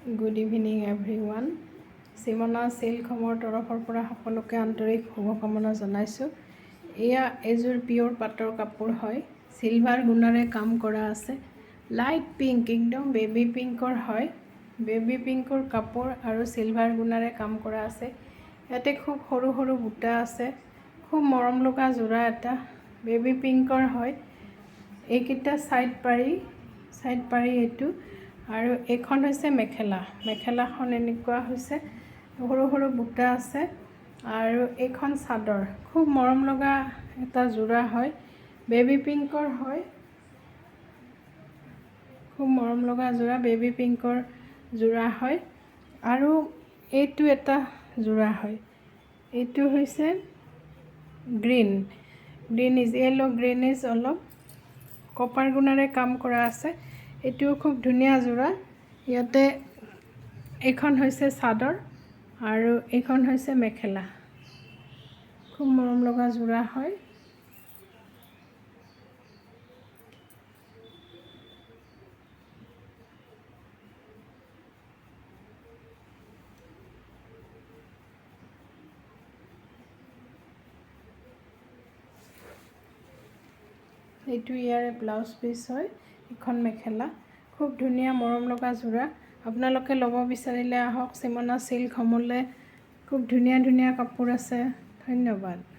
Good evening everyone. Simona Silk Homer তৰফৰ পৰা সকলোকে আন্তৰিক শুভকামনা জনাইছোঁ। এয়া এযোৰ পিয়ৰ পাটৰ কাপোৰ হয়। সিলভাৰ গুণাৰে কাম কৰা আছে। লাইট পিংক একদম বেবি পিংকৰ হয়। বেবি পিংকৰ কাপোৰ আৰু সিলভাৰ গুণাৰে কাম কৰা আছে। ইয়াতে খুব সৰু সৰু বুটা আছে। খুব মৰম লগা যোৰা এটা বেবি পিংকৰ হয়। এইকেইটা সাইড পাৰি এইটো আৰু এইখন হৈছে মেখেলাখন এনেকুৱা হৈছে সৰু সৰু বুটা আছে আৰু এইখন চাদৰ খুব মৰম লগা এটা যোৰা হয় বেবি পিংকৰ হয় খুব মৰম লগা যোৰা বেবি পিংকৰ যোৰা হয় আৰু এইটো এটা যোৰা হয় এইটো হৈছে গ্ৰীন ইজ য়েলো গ্ৰীনিজ অলপ কপাৰ গুণাৰে কাম কৰা আছে এইটো খুব ধুনীয়া যোৰা ইয়াতে এইখন হৈছে চাদৰ আৰু এইখন হৈছে মেখেলা খুব মৰম লগা যোৰা হয় এইটো ইয়াৰে ব্লাউজ পিচ হয় এখন মেখেলা খুব ধুনীয়া মৰম লগা যোৰা আপোনালোকে ল'ব বিচাৰিলে আহক সিমনা সিল্ক হোমলৈ খুব ধুনীয়া কাপোৰ আছে ধন্যবাদ